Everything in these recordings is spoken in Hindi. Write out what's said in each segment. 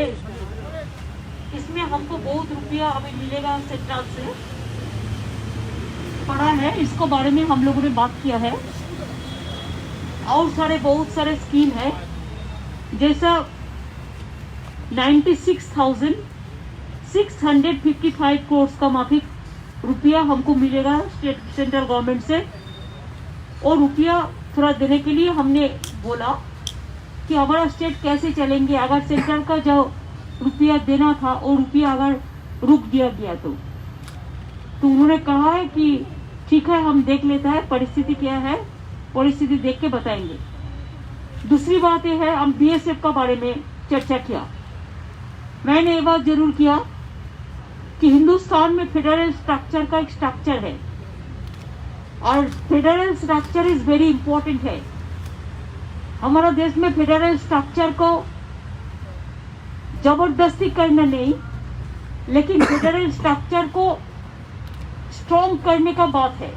इसमें हमको बहुत रुपया हमें मिलेगा सेंट्रल से पड़ा है, इसको बारे में हम लोगों ने बात किया है। और बहुत सारे स्कीम है, जैसा 96,655 करोड़ का माफिक रुपया हमको मिलेगा सेंट्रल गवर्नमेंट से। और रुपया थोड़ा देने के लिए हमने बोला कि हमारा स्टेट कैसे चलेंगे अगर सेंट्रल का जो रुपया देना था और रुपया अगर रुक दिया गया तो उन्होंने कहा है कि ठीक है, हम देख लेते हैं परिस्थिति क्या है, परिस्थिति देख के बताएंगे। दूसरी बात यह है, हम बीएसएफ का बारे में चर्चा किया। मैंने ये बात जरूर किया कि हिंदुस्तान में फेडरल स्ट्रक्चर का एक स्ट्रक्चर है और federal structure is very important है। हमारा देश में फेडरल स्ट्रक्चर को जबरदस्ती करना नहीं, लेकिन फेडरल स्ट्रक्चर को स्ट्रॉन्ग करने का बात है।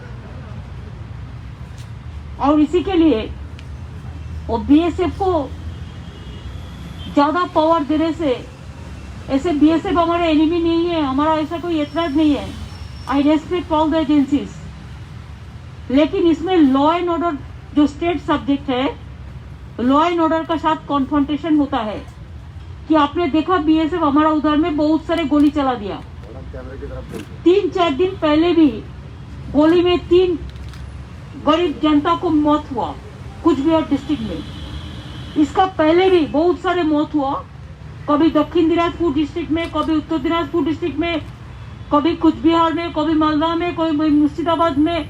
और इसी के लिए वो बीएसएफ को ज्यादा पावर देने से, ऐसे बीएसएफ हमारा एनिमी नहीं है, हमारा ऐसा कोई एतराज नहीं है। आई रेस्पेक्ट ऑल द एजेंसीज, लेकिन इसमें लॉ एंड ऑर्डर जो स्टेट सब्जेक्ट है, लॉ एंड ऑर्डर का साथ कॉन्फ्रंटेशन होता है कि आपने देखा बीएसएफ हमारा उधर में बहुत सारे गोली चला दिया। 3-4 दिन पहले भी गोली में 3 गरीब जनता को मौत हुआ कुछ बिहार डिस्ट्रिक्ट में। इसका पहले भी बहुत सारे मौत हुआ, कभी दक्षिण दिनाजपुर डिस्ट्रिक्ट में, कभी उत्तर दिनाजपुर डिस्ट्रिक्ट में, कभी कुछ बिहार में, कभी मालदा में, कभी मुर्शिदाबाद में,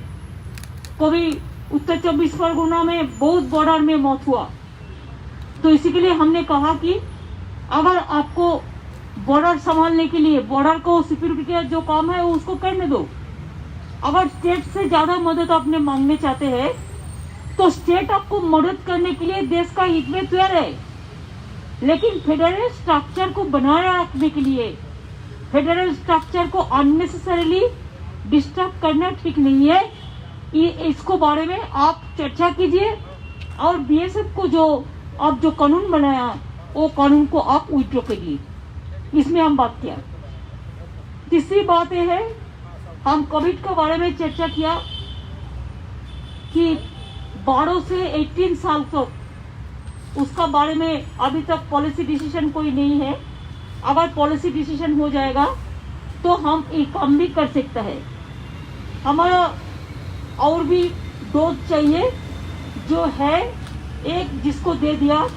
कभी उत्तर 24 परगना में, बहुत बॉर्डर में मौत हुआ। तो इसी के लिए हमने कहा कि अगर आपको बॉर्डर संभालने के लिए, बॉर्डर को सिक्योरिटी का जो काम है वो उसको करने दो। अगर स्टेट से ज्यादा मदद आपने मांगने चाहते हैं तो स्टेट आपको मदद करने के लिए देश का हित में तैयार है, लेकिन फेडरल स्ट्रक्चर को बनाए रखने के लिए, फेडरल स्ट्रक्चर को अननेसेसरीली डिस्टर्ब करना ठीक नहीं है। इसको बारे में आप चर्चा कीजिए और बीएसएफ को जो आप जो कानून बनाया वो कानून को आप विड्रॉ करिए। इसमें हम बात किया। तीसरी बात यह है, हम कोविड के बारे में चर्चा किया कि 12 से 18 साल तक उसका बारे में अभी तक पॉलिसी डिसीजन कोई नहीं है। अगर पॉलिसी डिसीजन हो जाएगा तो हम एक काम भी कर सकते हैं। हमारा और भी डोज चाहिए जो है, एक जिसको दे दिया,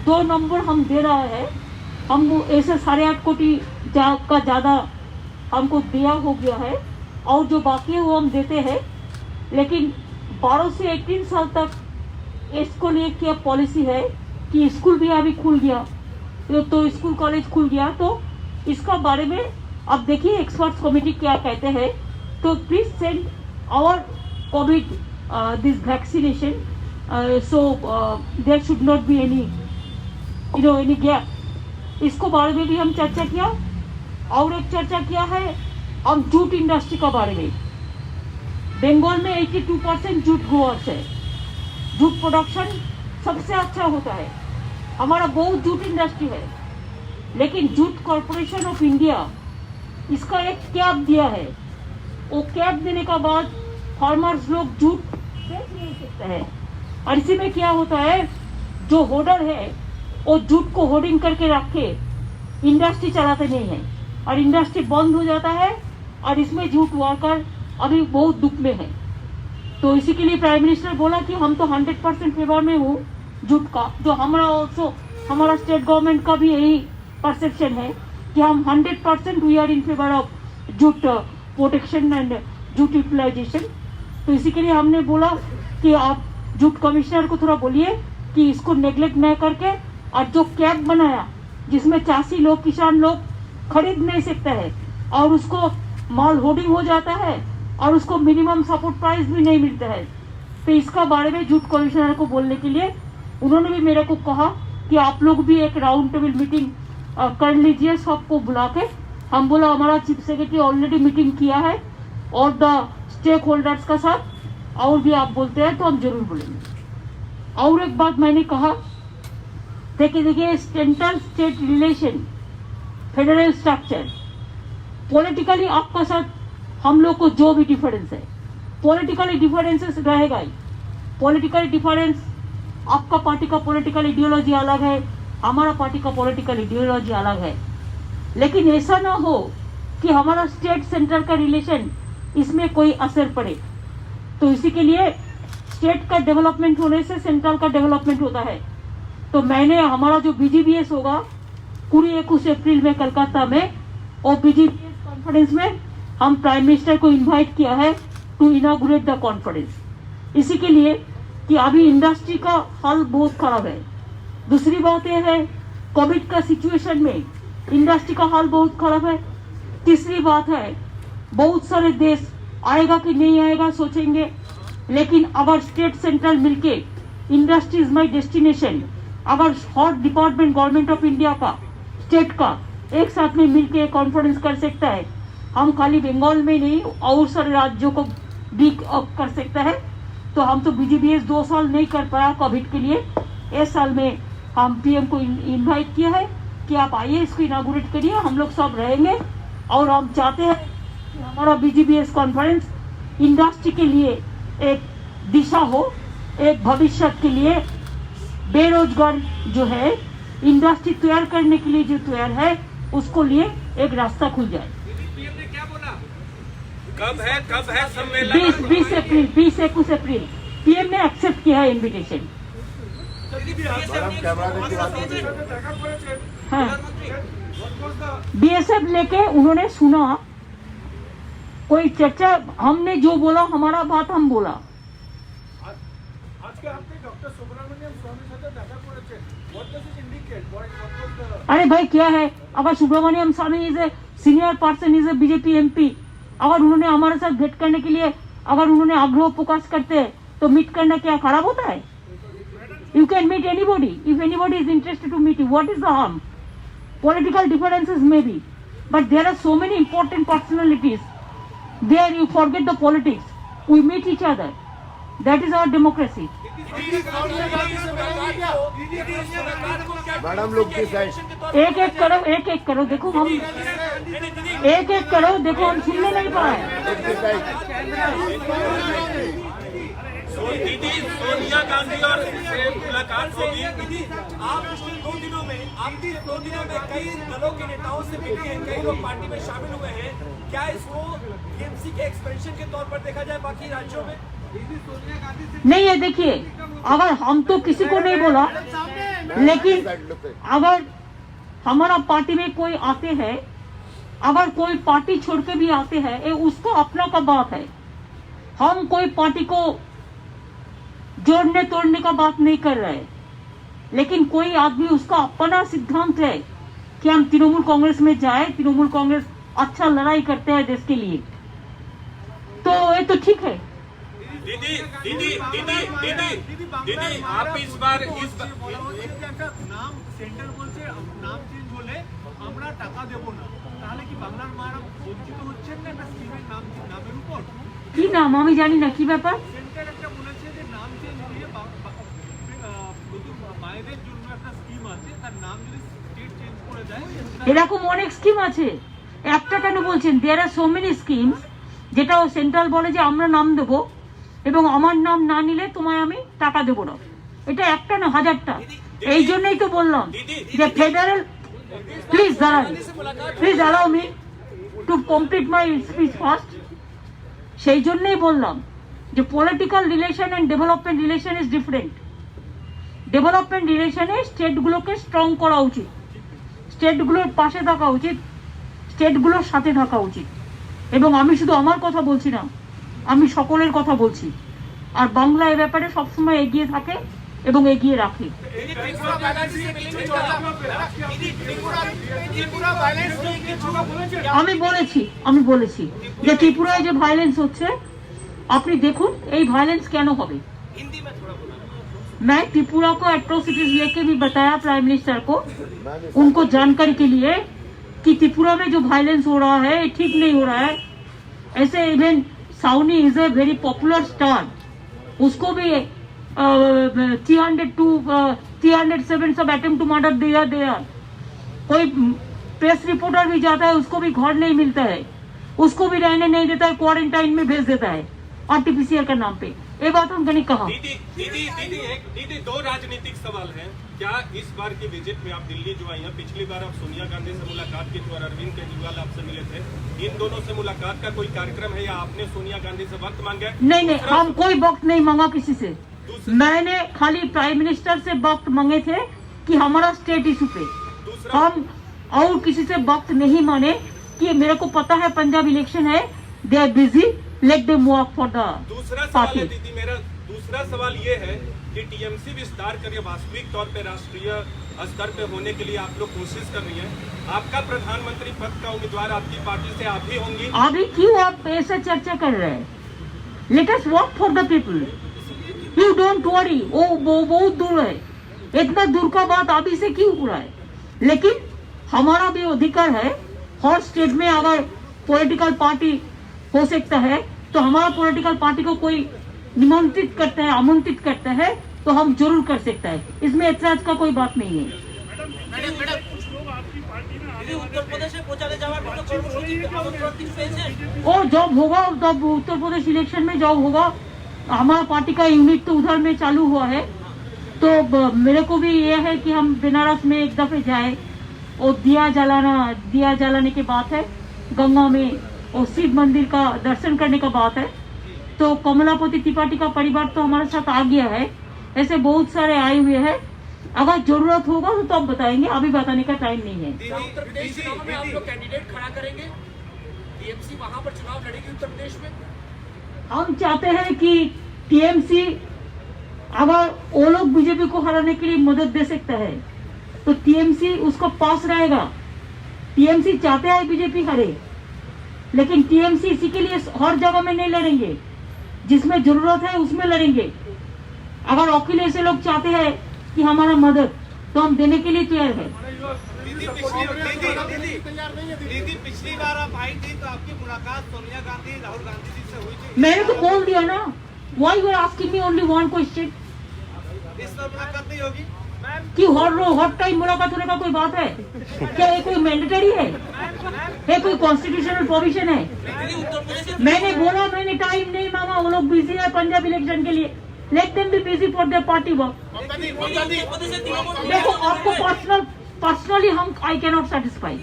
2 नंबर हम दे रहा है। हम ऐसे 8.5 कोटी का ज़्यादा हमको दिया हो गया है और जो बाकी है वो हम देते हैं। लेकिन 12 से 18 साल तक इसको लिए क्या पॉलिसी है कि स्कूल भी अभी खुल गया, तो स्कूल कॉलेज खुल गया, तो इसका बारे में अब देखिए एक्सपर्ट्स कमेटी क्या कहते हैं। तो please send our covid this vaccination, so there should not be any gap. इसको बारे में भी हम चर्चा किया। और एक चर्चा किया है हम जूट इंडस्ट्री का बारे में। बंगाल में 82% जूट ग्रोअर्स है, जूट प्रोडक्शन सबसे अच्छा होता है, हमारा बहुत जूट इंडस्ट्री है। लेकिन जूट कॉर्पोरेशन ऑफ इंडिया इसका एक कैप दिया है, वो कैप देने का बाद फार्मर्स लोग जूट बेच नहीं सकते हैं। और इसी में क्या होता है, जो होल्डर है वो जूट को होर्डिंग करके रख के इंडस्ट्री चलाते नहीं है और इंडस्ट्री बंद हो जाता है और इसमें जूट वर्कर अभी बहुत दुख में है। तो इसी के लिए प्राइम मिनिस्टर बोला कि हम तो 100% फेवर में हूँ जूट का, जो हमारा स्टेट गवर्नमेंट का भी यही परसेप्शन है कि हम 100% we are in favour of jute protection and jute utilisation. तो इसी के लिए हमने बोला कि आप जूट कमिश्नर को थोड़ा बोलिए कि इसको नेग्लेक्ट न करके, और जो कैप बनाया जिसमें चासी लोग, किसान लोग खरीद नहीं सकते हैं और उसको माल होर्डिंग हो जाता है और उसको मिनिमम सपोर्ट प्राइस भी नहीं मिलता है। तो इसका बारे में जूट कमिश्नर को बोलने के लिए उन्होंने भी मेरे को कहा कि आप लोग भी एक राउंड टेबल मीटिंग कर लीजिए सबको बुला के। हम बोला हमारा चीफ सेक्रेटरी ऑलरेडी मीटिंग किया है और द स्टेक होल्डर्स का साथ, और भी आप बोलते हैं तो हम जरूर बोलेंगे। और एक बात मैंने कहा, देखिए central state relation federal structure, politically आपका साथ हम लोग को जो भी डिफरेंस है, पॉलिटिकली डिफरेंसेस रहेगा ही। पॉलिटिकल डिफरेंस, आपका पार्टी का पॉलिटिकल आइडियोलॉजी अलग है, हमारा पार्टी का पॉलिटिकल आइडियोलॉजी अलग है, लेकिन ऐसा ना हो कि हमारा स्टेट सेंटर का रिलेशन इसमें कोई असर पड़े। तो इसी के लिए स्टेट का डेवलपमेंट होने से सेंट्रल का डेवलपमेंट होता है। तो मैंने हमारा जो BGBS होगा 21 अप्रैल में कलकत्ता में, और BGBS कॉन्फ्रेंस में हम प्राइम मिनिस्टर को इनवाइट किया है टू इनॉग्रेट द कॉन्फ्रेंस, इसी के लिए कि अभी इंडस्ट्री का हाल बहुत खराब है। दूसरी बात यह है कोविड का सिचुएशन में इंडस्ट्री का हाल बहुत खराब है। तीसरी बात है बहुत सारे देश आएगा कि नहीं आएगा सोचेंगे, लेकिन अगर स्टेट सेंट्रल मिलके इंडस्ट्री इज माई डेस्टिनेशन, अगर हर डिपार्टमेंट गवर्नमेंट ऑफ इंडिया का स्टेट का एक साथ में मिलके कॉन्फ्रेंस कर सकता है, हम खाली बंगाल में नहीं और सारे राज्यों को भी कर सकता है। तो हम तो BGBS 2 साल नहीं कर पाया कोविड के लिए, इस साल में हम PM को इनवाइट किया है कि आप आइए, इसको इनागुरेट करिए, हम लोग सब रहेंगे। और हम चाहते हैं कि हमारा BGBS कॉन्फ्रेंस इंडस्ट्री के लिए एक दिशा हो, एक भविष्य के लिए बेरोजगार जो है इंडस्ट्री तैयार करने के लिए जो तैयार है उसको लिए एक रास्ता खुल जाए। कब है सम्मेलन? 20-21 अप्रैल PM ने एक्सेप्ट किया है इनविटेशन। हाँ, BSF लेके उन्होंने सुना, कोई चर्चा, हमने जो बोला हमारा बात हम बोला। अरे भाई क्या है, अगर Subramanian Swamy is a senior person, is a BJP MP, अगर उन्होंने हमारे साथ भेंट करने के लिए अगर उन्होंने आग्रह प्रकाश करते हैं तो मीट करना क्या खराब होता है? You can meet anybody if anybody is interested to meet you, what is the harm? Political differences maybe, but there are so many important personalities. There you forget the politics. We meet each other. That is our democracy. Madam लोग की साइड एक एक करो, देखो हम एक करो, देखो हम सुनने नहीं पा रहे। दीदी सोनिया गांधी और मुलाकात होगी। आप पिछले 2 दिनों में कई दलों के नेताओं से मिले हैं, कई लोग पार्टी में शामिल हुए हैं, क्या इसको TMC के एक्सपेंशन के तौर पर देखा जाए बाकी राज्यों में? नहीं है, देखिए अगर हम तो किसी को नहीं बोला, लेकिन अगर हमारा पार्टी में कोई आते हैं, अगर कोई पार्टी छोड़ के भी आते हैं, ये उसका अपना का बात है। हम कोई पार्टी को जोड़ने तोड़ने का बात नहीं कर रहे, लेकिन कोई आदमी उसका अपना सिद्धांत है कि हम तृणमूल कांग्रेस में जाए, तृणमूल कांग्रेस अच्छा लड़ाई करते हैं देश के लिए, तो ये तो ठीक है। दीदी आप इस बार নাম সেন্টার বলছে নাম চেঞ্জ হলে আমরা টাকা দেব না, তাহলে কি বাংলার মারা বঞ্চিত হচ্ছেন না একটা স্কিমের নামের উপর? কি নাম আমি জানি না, কি ব্যাপার? সেন্টার একটা বলেছে যে নাম চেঞ্জ হলে নতুন মায়েদের জন্য একটা স্কিম আছে, তার নাম যদি স্টেট চেঞ্জ করে দেয়। এরকম অনেক স্কিম আছে, একটা কেন বলছেন? দেয়ার আর সো মেনি স্কিমস, যেটা ও সেন্ট্রাল বলে যে আমরা নাম দেবো এবং আমার নাম না নিলে তোমায় আমি টাকা দেবো না। এটা একটা না, হাজারটা। এই জন্যই তো বললাম যে ফেডারেল, প্লিজ দাঁড়ান, please allow me to complete my speech first. সেই জন্যই বললাম যে political relation and development relation is different. Development রিলেশনে স্টেটগুলোকে স্ট্রং করা উচিত, স্টেটগুলোর পাশে থাকা উচিত, স্টেটগুলোর সাথে থাকা উচিত। এবং আমি শুধু আমার কথা বলছি না, আমি সকলের কথা বলছি। আর বাংলা এ ব্যাপারে সবসময় এগিয়ে থাকে এবং এগিয়ে রাখে। আমি বলেছি যে ত্রিপুরায় যে ভায়োলেন্স হচ্ছে, আপনি দেখুন এই ভায়োলেंस কেন হবে। मैं त्रिपुरा को एट्रोसिटीज लेके भी बताया प्राइम मिनिस्टर को, उनको जानकारी के लिए कि त्रिपुरा में जो वायलेंस हो रहा है ये ठीक नहीं हो रहा है। ऐसे इवन साउनी is a very popular star, उसको भी 307 सब अटेम्प्ट टू मर्डर दिया। कोई प्रेस रिपोर्टर भी जाता है, उसको भी घर नहीं मिलता है, उसको भी रहने नहीं देता है, क्वारंटाइन में भेज देता है आरटीपीसीआर के नाम पे। ये बात हमको नहीं कहा। दीदी दो राजनीतिक सवाल हैं। क्या इस बार की विजिट में आप दिल्ली जो आई हैं, पिछली बार आप सोनिया गांधी से मुलाकात की थी और अरविंद केजरीवाल आपसे मिले थे, इन दोनों से मुलाकात का कोई कार्यक्रम है या आपने सोनिया गांधी से वक्त मांगा? नहीं, हम कोई वक्त नहीं मांगा किसी से। मैंने खाली प्राइम मिनिस्टर से वक्त मांगे थे कि हमारा स्टेट इशू पे, हम और किसी से वक्त नहीं माने कि मेरे को पता है पंजाब इलेक्शन है, they are busy, let them work for the दूसरा सवाल है दीदी, मेरा दूसरा सवाल ये है कि टीएमसी विस्तार कर वास्तविक तौर पे राष्ट्रीय स्तर पे होने के लिए आप लोग कोशिश कर रही हैं। आपका प्रधानमंत्री पद का उम्मीदवार आपकी पार्टी से आप ही होंगी। अभी क्यों आप ऐसे चर्चा कर रहे हैं? Let us work for the people, you don't worry. वो बहुत दूर है, इतना दूर का बात अभी से क्यों हो रहा है? लेकिन हमारा भी अधिकार है, हर स्टेट में अगर पॉलिटिकल पार्टी हो सकता है तो हमारा पॉलिटिकल पार्टी को कोई निमंत्रित करता है, आमंत्रित करता है तो हम जरूर कर सकता है, इसमें ऐतराज का कोई बात नहीं है। और जब होगा तब उत्तर प्रदेश इलेक्शन में जब होगा, हमारा पार्टी का यूनिट तो उधर में चालू हुआ है, तो मेरे को भी ये है कि हम बनारस में एक दफे जाए और दिया जलाने की बात है गंगा में, और शिव मंदिर का दर्शन करने का बात है। तो कमलापति त्रिपाठी का परिवार तो हमारे साथ आ गया है, ऐसे बहुत सारे आए हुए हैं। अगर जरूरत होगा तो अब बताएंगे, अभी बताने का टाइम नहीं है। उत्तर प्रदेश चुनाव में आप लोग कैंडिडेट खड़ा करेंगे, टीएमसी वहां पर चुनाव लड़ेगी उत्तर प्रदेश में। हम चाहते हैं कि टीएमसी अगर वो लोग बीजेपी को हराने के लिए मदद दे सकता है तो टीएमसी उसको पास रहेगा। टीएमसी चाहते हैं बीजेपी हारे, लेकिन टीएमसी इसी के लिए हर जगह में नहीं लड़ेंगे, जिसमें जरूरत है उसमें लड़ेंगे। अगर अखिलेश से लोग चाहते हैं कि हमारा मदद, तो हम देने के लिए तैयार है। दीदी पिछली बार आप आई थी तो आपकी मुलाकात सोनिया गांधी राहुल गांधी जी से हुई थी। मैंने तो बोल दिया ना, why you are asking me only one question? इस बार मुलाकात नहीं होगी कि हर टाइम मुलाकात होने का कोई बात है क्या? ये कोई मैंडेटरी है? ये कोई कॉन्स्टिट्यूशनल प्रोविजन है? मैंने बोला, मैंने टाइम नहीं मांगा, वो लोग बिजी है पंजाब इलेक्शन के लिए, let them be busy for their party work. देखो आपको पर्सनली हम आई कैन नॉट सेटिस्फाई।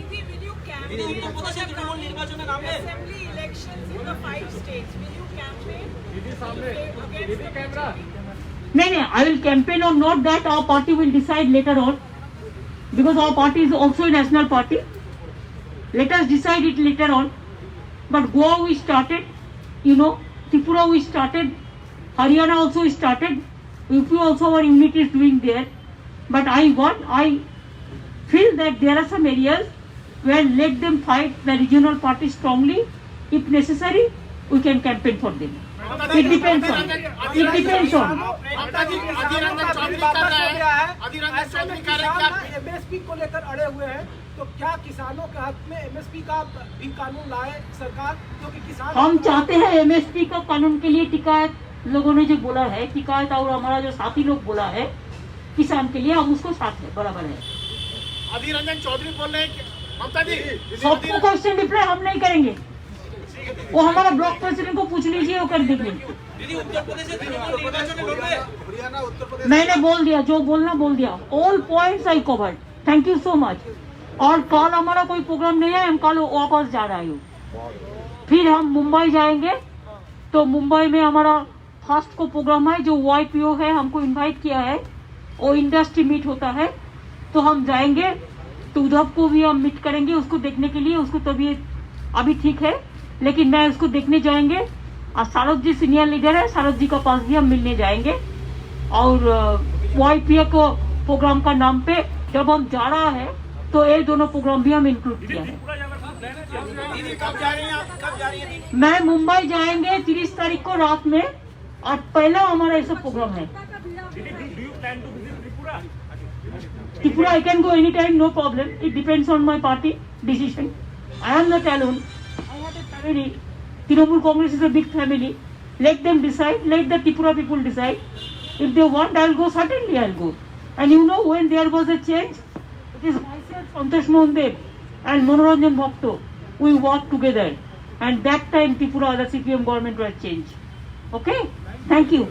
नहीं, I will campaign or not, that our party will decide later on, because our party is also a national party. Let us decide it later on. But Goa we started, Tripura we started, Haryana also started, UP also our unit is doing there. But I feel that there are some areas where let them fight the regional party strongly. If necessary, we can campaign for them. It depends on. MSP को लेकर अड़े हुए हैं, तो क्या किसानों के हक में एमएसपी का भी कानून लाए सरकार? क्योंकि किसान हम चाहते हैं एमएसपी का कानून के लिए टिकायत लोगों ने जो बोला है, टिकायत और हमारा जो साथी लोग बोला है किसान के लिए, हम उसको साथ है, बराबर है। अधीर रंजन चौधरी बोल रहे हैं ममता जी सबको क्वेश्चन रिप्लाई हम नहीं करेंगे, वो हमारा ब्लॉक प्रेसिडेंट को पूछ लीजिए, वो कर देंगे। मैंने बोल दिया, जो बोलना बोल दिया, all points I covered. Thank you so much. और कल हमारा कोई प्रोग्राम नहीं है, हम कल वापस जा रहे हैं, फिर हम मुंबई जाएंगे। तो मुंबई में हमारा फर्स्ट को प्रोग्राम है, जो YPO है हमको इनवाइट किया है, वो इंडस्ट्री मीट होता है, तो हम जाएंगे। तो उद्धव को भी हम मीट करेंगे, उसको देखने के लिए। उसको तबीयत अभी ठीक है, लेकिन मैं उसको देखने जाएंगे। और शारद जी सीनियर लीडर है, शारद जी का पास भी हम मिलने जाएंगे। और YPO को प्रोग्राम का नाम पे जब हम जा रहा है तो ये दोनों प्रोग्राम भी हम इंक्लूड किया है। कब जा रही हैं आप? कब जा रही हैं? मैं मुंबई जाएंगे 30 तारीख को रात में, और पहला हमारा ऐसा प्रोग्राम है। Tripura I can go anytime, no problem. It depends on my party decision. I am not alone. I have a family. Trinamool Congress is a big family. Let them decide. Let the Tripura people decide. If they want, I will go. Certainly, I will go. And when there was a change, it is myself, Santosh Mohan Dev, and Manoranjan Bhakto, we worked together. And that time Tripura, the CPM government was changed. Okay? Thank you.